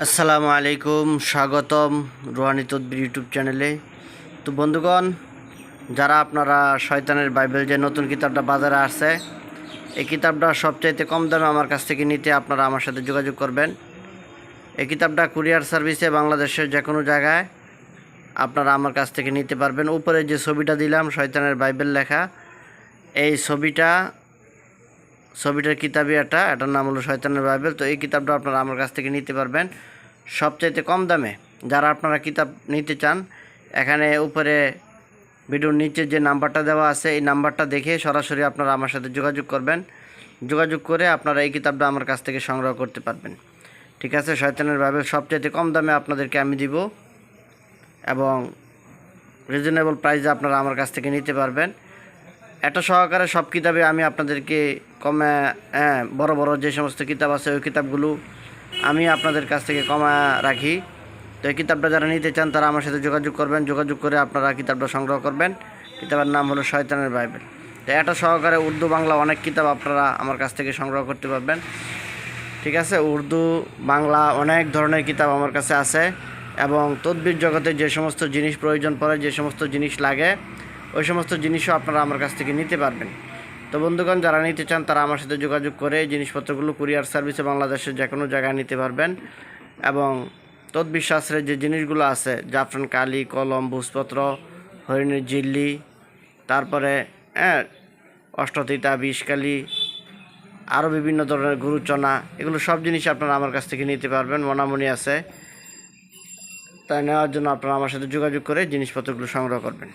আসসালামু আলাইকুম, স্বাগতম রুহানি তদবির ইউটিউব চ্যানেলে। তো বন্ধুগণ, যারা আপনারা শয়তানের বাইবেল যে নতুন কিতাবটা বাজারে আসছে, এই কিতাবটা সবচাইতে কম দামে আমার কাছ থেকে নিতে আপনারা আমার সাথে যোগাযোগ করবেন। এই কিতাবটা কুরিয়ার সার্ভিসে বাংলাদেশের যে কোনো জায়গায় আপনারা আমার কাছ থেকে নিতে পারবেন। উপরে যে ছবিটা দিলাম শয়তানের বাইবেল লেখা, এই ছবিটার কিতাবই এটার নাম হলো শয়তানের বাইবেল। তো এই কিতাবটা আপনারা আমার কাছ থেকে নিতে পারবেন সবচাইতে কম দামে। যারা আপনারা কিতাব নিতে চান, এখানে উপরে ভিডিওর নিচে যে নাম্বারটা দেওয়া আছে, এই নাম্বারটা দেখে সরাসরি আপনারা আমার সাথে যোগাযোগ করবেন। যোগাযোগ করে আপনারা এই কিতাবটা আমার কাছ থেকে সংগ্রহ করতে পারবেন। ঠিক আছে, শয়তানের বাইবেল সবচাইতে কম দামে আপনাদেরকে আমি দিব এবং রিজনেবল প্রাইসে আপনারা আমার কাছ থেকে নিতে পারবেন। এটা সহকারে সব কিতাবে আমি আপনাদেরকে কমে বড় বড় যে সমস্ত কিতাব আছে ওই কিতাবগুলো আমি আপনাদের কাছ থেকে কমা রাখি। তো এই কিতাবটা যারা নিতে চান তারা আমার সাথে যোগাযোগ করবেন। যোগাযোগ করে আপনারা কিতাবটা সংগ্রহ করবেন। কিতাবের নাম হলো শয়তানের বাইবেল। তো এটা সহকারে উর্দু বাংলা অনেক কিতাব আপনারা আমার কাছ থেকে সংগ্রহ করতে পারবেন। ঠিক আছে, উর্দু বাংলা অনেক ধরনের কিতাব আমার কাছে আছে এবং তদবির জগতে যে সমস্ত জিনিস প্রয়োজন পড়ে, যে সমস্ত জিনিস লাগে, ওই সমস্ত জিনিসও আপনারা আমার কাছ থেকে নিতে পারবেন। তো বন্ধুগণ, যারা নিতে চান তারা আমার সাথে যোগাযোগ করে জিনিসপত্রগুলো কুরিয়ার সার্ভিসে বাংলাদেশের যে কোনো জায়গায় নিতে পারবেন। এবং তদবির শাস্ত্রের যে জিনিসগুলো আছে, জাফরান কালি, কলম, ভূষপত্র, হরিণের ঝিল্লি, তারপরে অষ্টতিতা, বিষকালি, আরও বিভিন্ন ধরনের গুরুচনা, এগুলো সব জিনিস আপনারা আমার কাছ থেকে নিতে পারবেন। মনামনি আছে, তাই নেওয়ার জন্য আপনারা আমার সাথে যোগাযোগ করে জিনিসপত্রগুলো সংগ্রহ করবেন।